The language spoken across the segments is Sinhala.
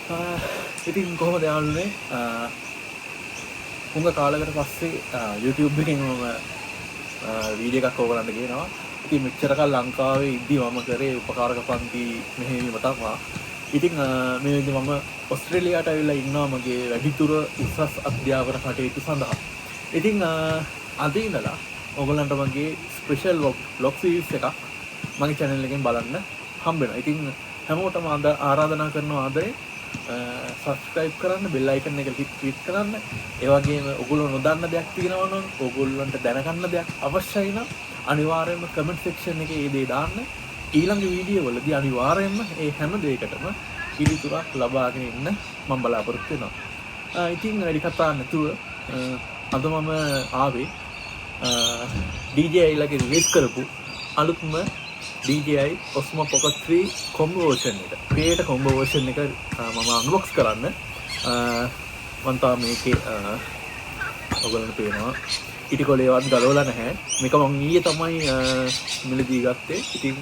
ඉතින් කොහොමද යාළුවනේ හුඟ කාලයකට පස්සේ YouTube එකෙන් මම වීඩියෝ එකක් ඕගලන්ට ගේනවා. ඉතින් මෙච්චර කල් ලංකාවේ ඉද්දි මම කරේ උපකාරක පන්ති මෙහෙයවීම තමයි. ඉතින් මේ විදිහට මම ඕස්ට්‍රේලියාවට ඇවිල්ලා ඉන්නවා මගේ වැඩිදුර උසස් අධ්‍යාපන කටයුතු සඳහා. ඉතින් අද ඉඳලා ඕගලන්ට මගේ ස්පෙෂල් vlog series එකක් මගේ channel එකෙන් බලන්න හම්බ වෙනවා. ඉතින් හැමෝටම ආරාධනා කරනවා ආදරේ subscribe කරන්න, bell icon එක click කරන්න. ඒ වගේම ඔයගොල්ලෝ නොදන්න දෙයක් තියෙනවා නම් ඔයගොල්ලන්ට දැනගන්න දෙයක් අවශ්‍යයි නම් අනිවාර්යයෙන්ම comment section එකේ ඒ දේ දාන්න. ඊළඟ වීඩියෝ වලදී අනිවාර්යයෙන්ම ඒ හැම දෙයකටම පිළිතුරක් ලබාගෙන ඉන්න මම බලාපොරොත්තු වෙනවා. ඉතින් වැඩි කතා නැතුව අද මම ආවේ DJI ලගේ රිලීස් කරපු අලුත්ම DJI Osmo Pocket 3 combo version එක. create combo version එක මම unbox කරන්න. මම තාම මේකේ ඔයගොල්ලන්ට පේනවා ඉටිකොලේවත් ගලවලා නැහැ. මේක මම ඊයේ තමයි මිලදී ගත්තේ. ඉතින්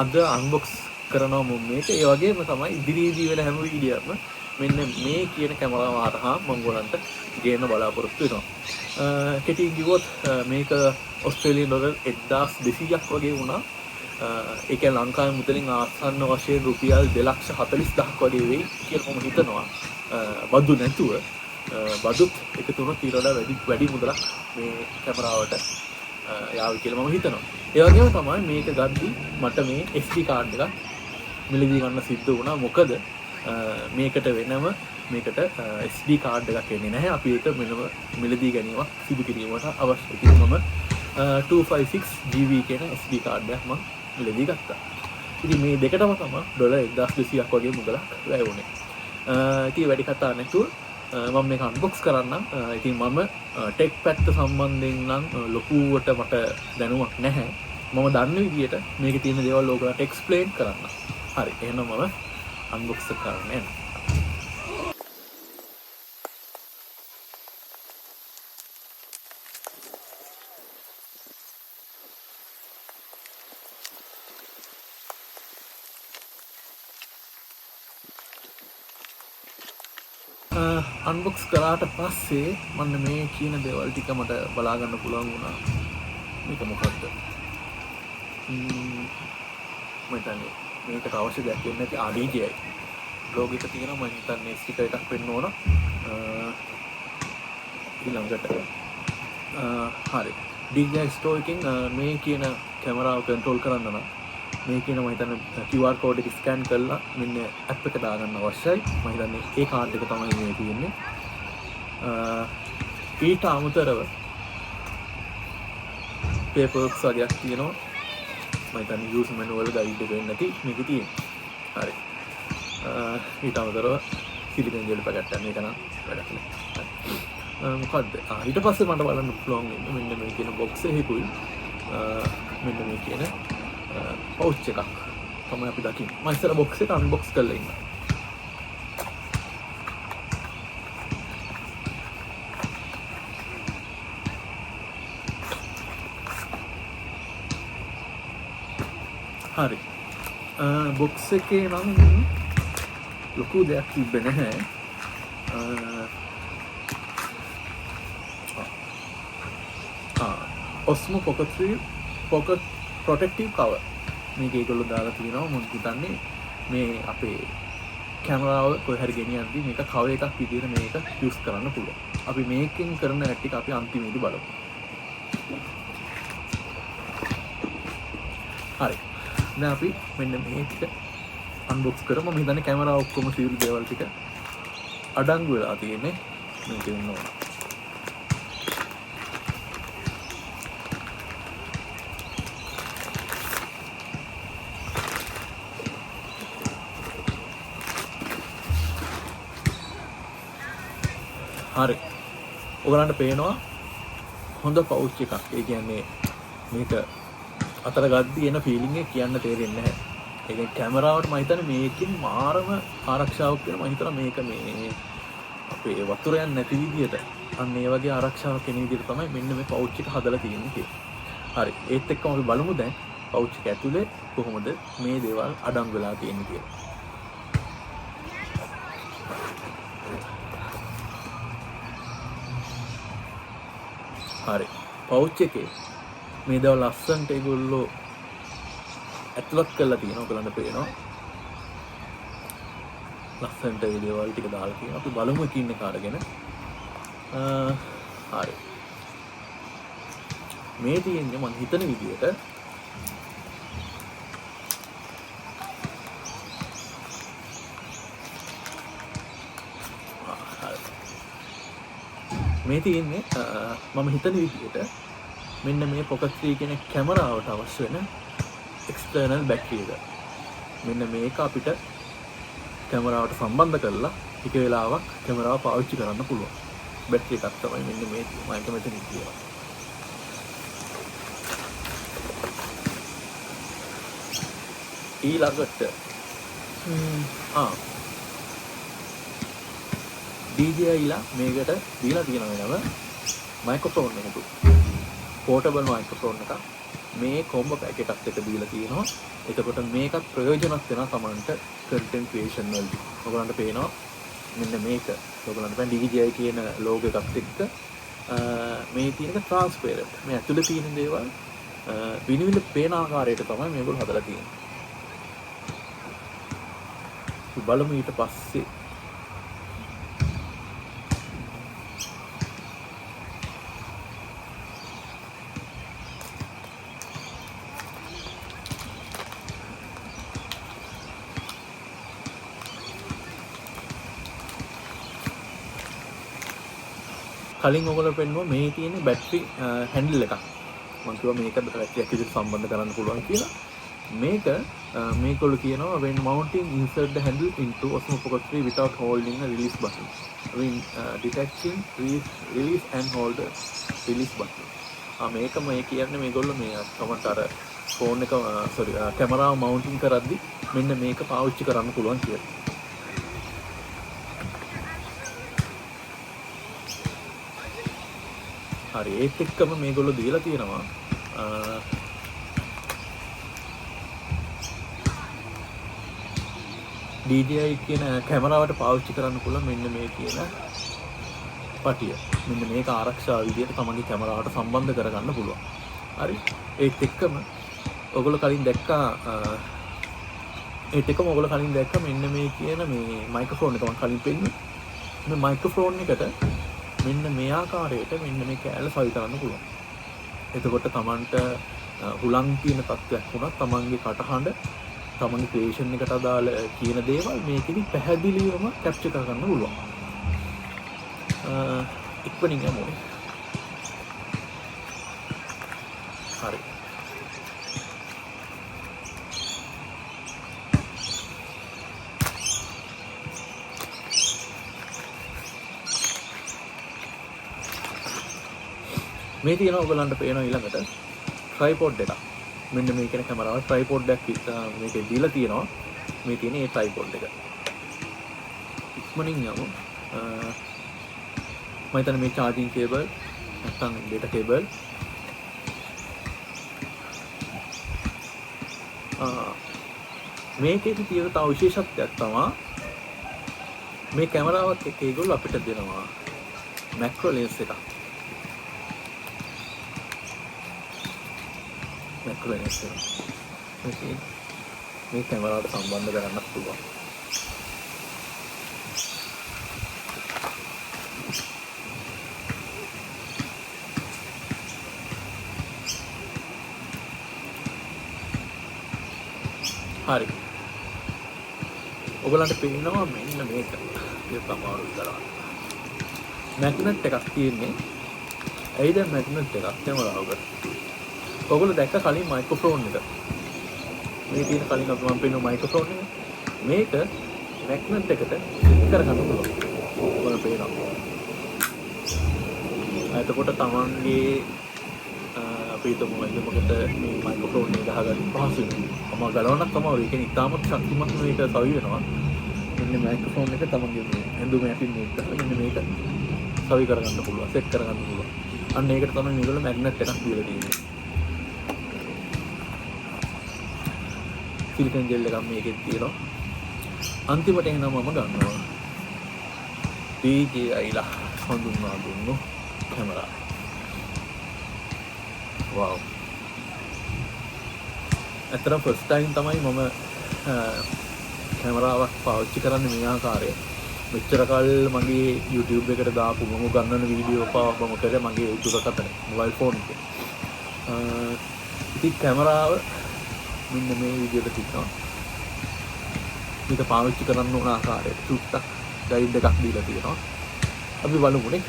අද unbox කරනවා මම මේක. ඒ වගේම තමයි ඉදිරියේදී වෙන හැම වීඩියෝවක්ම මෙන්න මේ කියන කැමරාව හරහා මම ඔයගොල්ලන්ට ගේන්න බලාපොරොත්තු වෙනවා. කෙටියෙන් කිව්වොත් මේක ඕස්ට්‍රේලියානු ඩොලර් 1200ක් වගේ වුණා. ඒක ලංකාවේ මුදලින් ආසන්න වශයෙන් රුපියල් 2,40,000ක් වගේ වෙයි කියලා මම හිතනවා. බදු නැතුව බදුත් එකතු වුණොත් ඊට වඩා වැඩි මුදලක් මේ කැමරාවට යාවි කියලා මම හිතනවා. ඒ වගේම තමයි මේක ගද්දි මට මේ SD කාඩ් එකක් මිලදී ගන්න සිද්ධ වුණා. මොකද මේකට වෙනම මේකට SD කාඩ් එකක් එන්නේ නැහැ. අපි ඒක මිලදී ගැනීමක් සිදු කිරීමට අවශ්‍ය. ඉතින් මම 256 GB කියන SD කාඩ් එකක් මම මිලදී ගත්තා. ඉතින් මේ දෙකටම තමයි ඩොලර් 1200ක් වගේ මුදලක් වැය වුණේ. ඉතින් වැඩි කතා නැතුව මම මේක අන්බොක්ස් කරන්නම්. ඉතින් මම ටෙක් පැත්ත සම්බන්ධයෙන් නම් ලොකුවට මට දැනුමක් නැහැ. මම දන්න විදියට මේකේ තියෙන දේවල් ඔයගලට එක්ස්ප්ලেইন කරන්න. හරි. එහෙනම් මම අන්බොක්ස් කරන්න යනවා. අන්බොක්ස් කරාට පස්සේ මන්න මේ කියන දේවල් ටික මට බලා ගන්න පුළුවන් වුණා. මේක මොකක්ද? මම හිතන්නේ මේකට අවශ්‍ය දෙයක් වෙන්නේ නැති DJI බ්ලොග් එක තියෙනවා. මම හිතන්නේ ස්ටිකර් එකක් වෙන්න ඕන. ඊළඟට හරි. DJI ස්ටෝර් එකෙන් මේ කියන කැමරාව කන්ට්‍රෝල් කරන්න නම් මේ කියන මම හිතන්නේ QR කෝඩ් එක ස්කෑන් කරලා මෙන්න ඇප් එක දාගන්න අවශ්‍යයි. මම හිතන්නේ ඒ කාඩ් එක තමයි මේ තියෙන්නේ. ඊට අමතරව පේපර්ස් වගේක් තියෙනවා. මම හිතන්නේ යූස් මැනුවල් ගයිඩ් එක වෙන්නේ නැති මේකේ තියෙන්නේ. හරි. ඊට අමතරව සිලිකන් ජෙල් පැකට් එකක් මේක නම් වැඩක් නෑ. මොකද්ද? ඊට පස්සේ මට බලන්න පුළුවන් වෙන්නේ මෙන්න මේ කියන බොක්ස් එකකුයි මෙන්න මේ කියන පවුච් එකක් තමයි අපි දකින්නේ. මම ඉස්සර බොක්ස් එක අන්බොක්ස් කරලා ඉන්නවා. හරි. බොක්ස් එකේ නම් ලොකු දෙයක් තිබ්බේ නැහැ. Osmo Pocket 3 Pocket Protective Cover මේක ඒගොල්ලෝ දාලා තියෙනවා. මම හිතන්නේ මේ අපේ කැමරාව කොහේ හරි ගෙනියද්දි මේක කවර් එකක් විදිහට මේක යූස් කරන්න පුළුවන්. අපි මේකෙන් කරන ඇට් ටික අපි අන්තිමේදී බලමු. හරි. දැන් අපි මෙන්න මේක අන්බොක්ස් කරමු. මම හිතන්නේ කැමරාව ඔක්කොම සියලු දේවල් ටික අඩංගු වෙලා තියෙන්නේ මේකේ ඉන්නවා. හරි. ඔයගලන්ට පේනවා හොඳ පවුච් එකක්. ඒ කියන්නේ මේක අතර ගද්දි එන ෆීලිං එක කියන්න තේරෙන්නේ නැහැ. ඒ කියන්නේ කැමරාවට මම හිතන්නේ මේකෙන් මාරම ආරක්ෂාවක් වෙනවා. මම හිතනවා මේක මේ අපේ වතුර යන්නේ නැති විදියට අන්න ඒ වගේ ආරක්ෂාවක් වෙන විදියට තමයි මෙන්න මේ පවුච් එක හදලා තියෙන්නේ කියලා. හරි. ඒත් එක්කම අපි බලමු දැන් පවුච් එක ඇතුලේ කොහොමද මේ දේවල් අඩංගු වෙලා තියෙන්නේ කියලා. හරි. පවුච් එකේ මේ දවල් ලස්සන්ට ඒගොල්ලෝ ඇතුළත් කරලා තියෙනවා. ඔයගලන්ට පේනවා. ලස්සන්ට ඒ දේවල් ටික දාලා තියෙනවා. අපි බලමු එකින් එක අරගෙන. හරි. මේ තියෙන්නේ මම හිතන විදිහට මේ තියෙන්නේ මම හිතන විදිහට මෙන්න මේ Pocket 3 කියන කැමරාවට අවශ්‍ය වෙන එක්ස්ටර්නල් බැටරි එක. මෙන්න මේක අපිට කැමරාවට සම්බන්ධ කරලා ටික වෙලාවක් කැමරාව පාවිච්චි කරන්න පුළුවන්. බැටරි එකක් තමයි මෙන්න මේ මම මෙතන කියනවා. ඊළඟට DJI ලා මේකට දීලා තියෙනවා නේද මයික්‍රොෆෝන් එකක්. පෝටබල් මයික්‍රොෆෝන් එකක්. මේ කොම්බෝ පැක් එකක් එක දීලා තියෙනවා. එතකොට මේකත් ප්‍රයෝජනවත් වෙනවා Tamanට content creation වලදී. ඔයගලන්ට පේනවා මෙන්න මේක. ඔයගලන්ට පේන DJI කියන logo එකත් එක්ක මේ තියෙන transparent. මේ ඇතුලේ තියෙන දේවල් විනිවිද පේන ආකාරයට තමයි මේගොල්ලෝ හදලා තියෙන්නේ. බලමු ඊට පස්සේ කලින් ඔයගොල්ලෝ පෙන්නුවා මේ තියෙන බැටරි හැන්ඩල් එකක්. මම කිව්වා මේක බැටරි එක විදිහට සම්බන්ධ කරන්න පුළුවන් කියලා. මේගොල්ලෝ කියනවා when mounting insert the handle into Osmo Pocket 3 without holding a release button. When detaching release and hold the release button. මේක මේ කියන්නේ මේගොල්ලෝ මේ කමන්ට අර ෆෝන් එක කැමරාව මවුන්ටින් කරද්දි මෙන්න මේක පාවිච්චි කරන්න පුළුවන් කියලා. හරි ඒත් එක්කම මේගොල්ලෝ දීලා තියෙනවා DJI කියන කැමරාවට පාවිච්චි කරන්න පුළුවන් මෙන්න මේ කියන පටිය. මෙන්න මේක ආරක්ෂා විදියට තමන්ගේ කැමරාවට සම්බන්ධ කරගන්න පුළුවන්. හරි. ඒත් එක්කම ඔයගොල්ලෝ කලින් දැක්කා මෙන්න මේ කියන මේ මයික්‍රොෆෝන් එක මම කලින් පෙන්නන්නේ. මේ මයික්‍රොෆෝන් එකට මෙන්න මේ ආකාරයට මෙන්න මේ කෑල්ල සවි කරන්න පුළුවන්. එතකොට තමන්ට හුලං තියෙන තත්ත්වයක් වුණත් තමන්ගේ කටහඬ තමන්ගේ ක්‍රියේෂන් එකට අදාළ කියන දේවල් මේකෙදි පැහැදිලිවම කැප්චර් කරගන්න පුළුවන්. ඉක්මනින් යමු. හරි. මේ තියෙන ඔයගලන්ට පේනවා ඊළඟට ට්‍රයිපොඩ් එකක්. මෙන්න මේ කියන කැමරාව ට්‍රයිපොඩ් එකක් මේකේ දීලා තියෙනවා. මේ තියෙන ඒ ට්‍රයිපොඩ් එක. ඉක්මනින් යමු. මම හිතන්නේ මේ charging cable නැත්නම් data cable මේකේදී තියෙන තව විශේෂත්වයක් තමයි මේ කැමරාවත් එක්ක ඒගොල්ලෝ අපිට දෙනවා macro lens එකක්. macro lens එක. මේ කැමරාවට සම්බන්ධ කරන්න පුළුවන්. හරි. ඔයගලන්ට පේනවා මෙන්න මේක. ඒක තමයි කරන්නේ. මැග්නට් එකක් තියෙන්නේ. ඇයි දැන් මැග්නට් එකක් කැමරාවකට? ඔයගොල්ලෝ දැක්ක කලින් මයික්‍රොෆෝන් එක. මේ තියෙන කලින් අපි මම පෙන්නන මයික්‍රොෆෝන් එක. මේක මැග්නට් එකට කරගන්න පුළුවන්. ඔයගොල්ලෝ පේනවා. එතකොට තමන්ගේ අපි හිතමු මොකද මේ මයික්‍රොෆෝන් එක ගහගන්න පහසු වෙනවා. මම ගලවන්නත් තමයි ඒක ඉතාමත් ශක්තිමත් මේක සවි වෙනවා. මෙන්න මයික්‍රොෆෝන් එක තමන්ගේ ඇඳුම යටින් මේක කරලා මෙන්න මේක සවි කරගන්න පුළුවන්, සෙට් කරගන්න පුළුවන්. අන්න ඒකට තමයි මේගොල්ලෝ මැග්නට් එකක් දීලා තියෙන්නේ. සිලිකන් ජෙල් එකක් මේකෙත් තියෙනවා. අන්තිමට එනම මම ගන්නවා DJI ලා හඳුන්වා දුන්නු කැමරා. වව්. ඇත්තටම ෆස්ට් ටයිම් තමයි මම කැමරාවක් පාවිච්චි කරන්නේ මේ ආකාරයෙන්. මෙච්චර කල් මගේ YouTube එකට දාපු මම ගන්නන වීඩියෝ පාව මම කරේ මගේ දුරකථන මොබයිල් ෆෝන් එකේ. ඉතින් කැමරාව මෙන්න මේ විදිහට තියනවා. මේක පාවිච්චි කරන්න ඕන ආකාරය චුට්ටක් ගයිඩ් එකක් දීලා තියෙනවා. අපි බලමුනේ.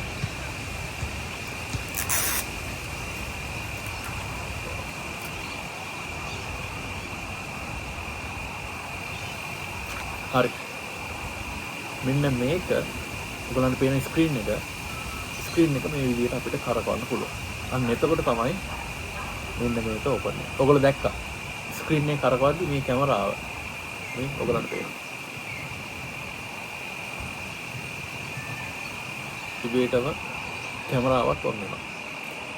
හරි. මෙන්න මේක ඔයගලන්ට පේන ස්ක්‍රීන් එක මේ විදිහට අපිට කරකවන්න පුළුවන්. අන්න එතකොට තමයි මෙන්න මේක ඕපන් වෙන්නේ. ඔයගොල්ලෝ දැක්කා. ස්ක්‍රීන් එක කරකවද්දි මේ කැමරාව මේ ඔයගලන්ට පේනවා. ඉබේටම කැමරාවක් ඔන් වෙනවා.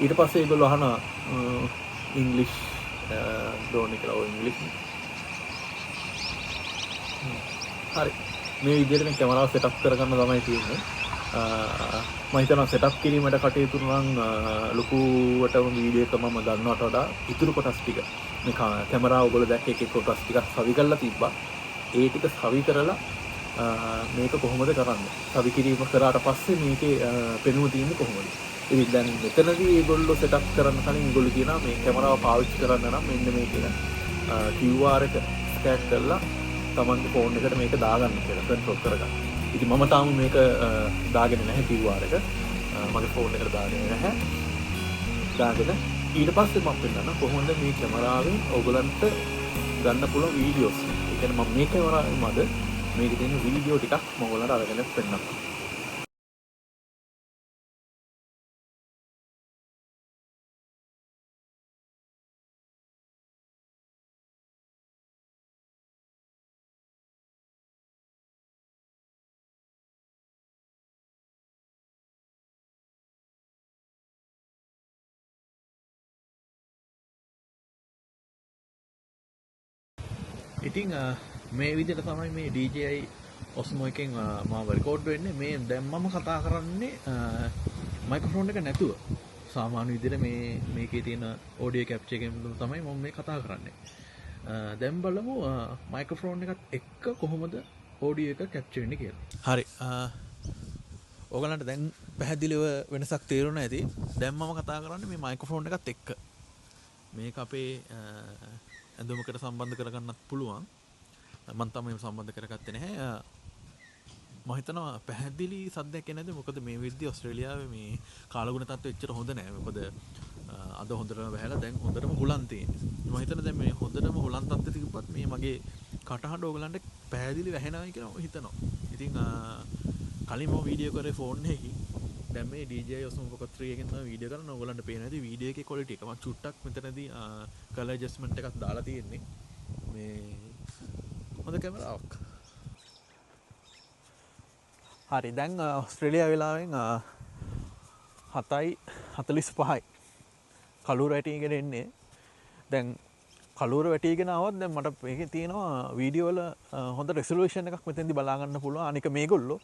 ඊට පස්සේ ඒගොල්ලෝ අහනවා ඉංග්ලිෂ් ඩෝන් එක කියලා ඉංග්ලිෂ්. හරි. මේ විදිහට මේ කැමරාව සෙටප් කරගන්න තමයි තියෙන්නේ. මම හිතනවා සෙටප් කිරීමට කටයුතු නම් ලොකුවටම වීඩියෝ එක මම ගන්නවට වඩා ඉතුරු කොටස් ටික මේ කැමරාව ඔයගොල්ලෝ දැක්ක එක කොටස් ටිකක් සවි කරලා තිබ්බා. ඒ ටික සවි කරලා මේක කොහොමද කරන්නේ? සවි කිරීම කරාට පස්සේ මේකේ පෙනුම තියෙන්නේ කොහොමද? ඉතින් දැන් මෙතනදී ඒගොල්ලෝ සෙටප් කරන්න කලින් ඒගොල්ලෝ කියනවා මේ කැමරාව පාවිච්චි කරන්න නම් මෙන්න මේ කියන QR එක ස්කෑන් කරලා තමන්ගේ ෆෝන් එකට මේක දාගන්න කියලා කන්ට්‍රෝල් කරගන්න. ඉතින් මම තාම මේක දාගෙන නැහැ QR එක. මගේ ෆෝන් එකට දාගෙන නැහැ. දාගෙන ඊට පස්සේ මම පෙන්නන්න කොහොමද මේ කැමරාවෙන් ඔයගලන්ට ගන්න පුළුවන් වීඩියෝස්. ඒ කියන්නේ මම මේ කැමරාවෙන් මද මේකේ තියෙන වීඩියෝ ටිකක් මම ඔයගලන්ට අරගෙන පෙන්නන්නම්. ඉතින් මේ විදිහට තමයි මේ DJI Osmo එකෙන් මාව රෙකෝඩ් වෙන්නේ. මේ දැන් මම කතා කරන්නේ මයික්‍රොෆෝන් එක නැතුව. සාමාන්‍ය විදිහට මේකේ තියෙන ඔඩියෝ කැප්චර් එකෙන් තමයි මම මේ කතා කරන්නේ. දැන් බලමු මයික්‍රොෆෝන් එකත් එක්ක කොහොමද ඔඩියෝ එක කැප්චර් වෙන්නේ කියලා. හරි. ඕගලන්ට දැන් පැහැදිලිව වෙනසක් තේරුණා ඇති. දැන් මම කතා කරන්නේ මේ මයික්‍රොෆෝන් එකත් එක්ක. මේක අපේ ඇඳුමකට සම්බන්ධ කරගන්නත් පුළුවන්. මම තමයි සම්බන්ධ කරගත්තේ නැහැ. මම හිතනවා පැහැදිලි සද්දයක් එන්නේ නැද්ද? මොකද මේ විදිහේ ඕස්ට්‍රේලියාවේ මේ කාලගුණ තත්ත්වය එච්චර හොඳ නැහැ. මොකද අද හොඳටම වැහැලා දැන් හොඳටම හුලන් තියෙන්නේ. මම හිතනවා දැන් මේ හොඳටම හුලන් තත්ත්වෙ තිබ්බත් මේ මගේ කටහඬ ඕගලන්ට පැහැදිලි වැහෙනවායි කියලා මම හිතනවා. ඉතින් කලින් මම වීඩියෝ කරේ ෆෝන් එකකින්. දැන් මේ DJI Osmo Pocket 3 එකෙන් තමයි වීඩියෝ කරන ඕගලන්ට පේනවා ඇති වීඩියෝ එකේ ක්වොලිටි එක. මම චුට්ටක් මෙතනදී කලර් ඇඩ්ජස්ට්මන්ට් එකක් දාලා තියෙන්නේ. මේ හොඳ කැමරාවක්. හරි දැන් ඕස්ට්‍රේලියා වෙලාවෙන් 7:45යි. කළුවර වැටිගෙන එන්නේ. දැන් කළුවර වැටිගෙන ආවත් දැන් මට මේකේ තියෙනවා වීඩියෝ වල හොඳ රෙසලූෂන් එකක් මෙතෙන්දී බලා ගන්න පුළුවන්. අනික මේගොල්ලෝ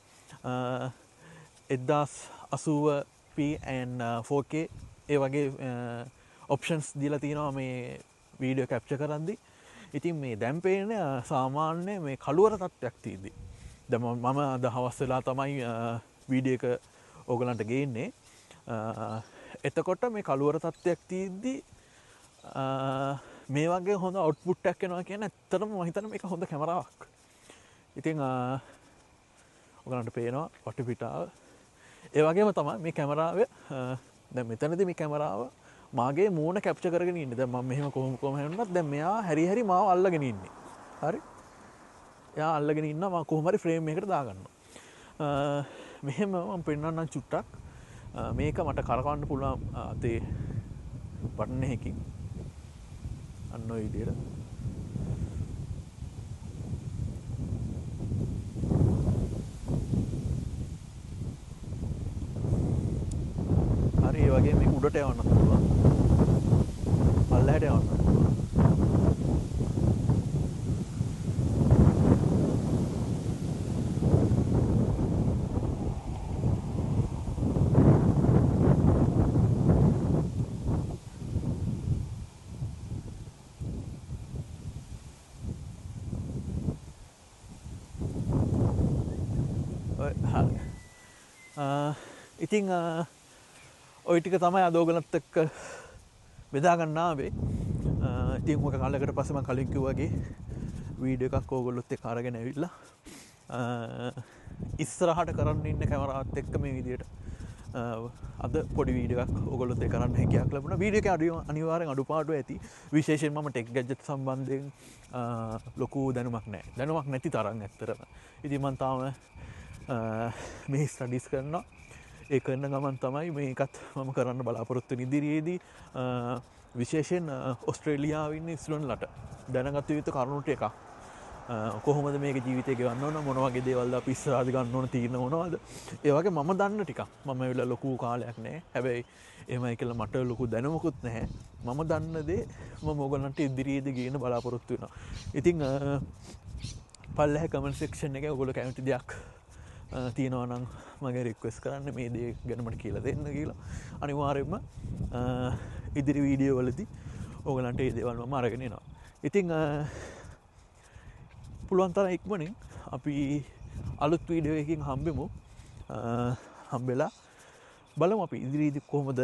1080p and 4K ඒ වගේ ඔප්ෂන්ස් දීලා තියෙනවා මේ වීඩියෝ කැප්චර් කරද්දී. ඉතින් මේ දැන් පේන්නේ සාමාන්‍ය මේ කළුවර තත්ත්වයක් තියෙද්දි. දැන් මම අද හවස් වෙලා තමයි වීඩියෝ එක ඕගලන්ට ගේන්නේ. එතකොට මේ කළුවර තත්ත්වයක් තියෙද්දි මේ වගේ හොඳ අවුට්පුට් එකක් එනවා කියන්නේ ඇත්තටම මම හිතන්නේ මේක හොඳ කැමරාවක්. ඉතින් ඔයගලන්ට පේනවා වටපිටාව. ඒ වගේම තමයි මේ කැමරාව දැන් මෙතනදී මේ කැමරාව මාගේ මූණ කැප්චර් කරගෙන ඉන්නේ. දැන් මම මෙහෙම කොහොම හැරුණත් දැන් මෙයා හැරි මාව අල්ලගෙන ඉන්නේ. හරි? එයා අල්ලගෙන ඉන්නවා මම කොහොම හරි ෆ්‍රේම් එකකට දාගන්නවා. මෙහෙම මම පෙන්නන්නම් චුට්ටක්. මේක මට කරකවන්න පුළුවන් අතේ බටන් එකකින්. අන්න ඔය විදිහට. හරි ඒ වගේ මේක උඩට යවන්න පුළුවන්. පල්ලෙහාට යවන්න පුළුවන්. ඉතිං ඔය ටික තමයි අද ඕගලත් එක්ක බෙදාගන්න ආවේ. ඉතින් මොක කාලයකට පස්සේ මම කලින් කිව්වාගේ වීඩියෝ එකක් ඕගොල්ලොත් එක්ක අරගෙන ඇවිල්ලා ඉස්සරහට කරන්න ඉන්න කැමරාවත් එක්ක මේ විදියට අද පොඩි වීඩියක් ඔගොලොත් කරන්න හැකයක් ලැබුණ වීඩියක අනිවාරෙන් අඩුපාඩු ඇති විශේෂෙන් මම ටෙක් ගැජ්ජත් සම්බන්ධයෙන් ලොකු දැනුමක් නෑ දැනුමක් නැති තරන්න ඇත්තරම ඉතිමන්තාව මේ ස්ටඩිස් කරනවා ඒ කරන්න ගමන් තමයි මේකත් මම කරන්න බලාපොරොත්තු ඉදිරියේදී විශේෂෙන් ඔස්ට්‍රේලියාවන්න ඉස්ලුන්ලට දැනගත්තු යුතු කරුණුට එකක් කොහොමද මේක ජීවිතය ගන්න ඕන මොනවගේ දේවල්ද පිස්සරාදි ගන්න ඕන තියන මොනවද ඒවගේ මම දන්න ටික මම වෙල ලොකු කාලයක් නෑ හැබැයි එමයි කියල මට ලොකු දැනමකුත් නැහැ මම දන්නදේ මොගලන්ට ඉදිරියේද ගේන බලාපොරොත්තු වෙන ඉතිං පල්ලහ කමෙන්ට් සෙක්ෂන් එක ඔගොල කැමති දෙයක් තියෙනවනම් මගේ රික්වෙස් කරන්න මේ දේ ගැනමට කියලා දෙන්න කියලා අනිවාරෙන්ම ඉදිරි වීඩියෝ වලදි ඕගලන්ට ඒ දේවල්ම අරගෙනනවා ඉතිං පුළුවන්තර ඉක්මනින් අපි අලුත් වීඩියෝ එකින් හම්බෙමු හම්බෙලා බලමු අපි ඉදිරිදි කොහොමද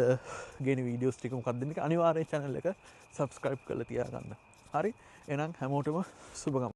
ගෙන වීඩියෝස් ටික මොකක්ද දෙන්නේ අනිවාර්යෙන් channel එක subscribe කරලා තියාගන්න. හරි එහෙනම් හැමෝටම සුබ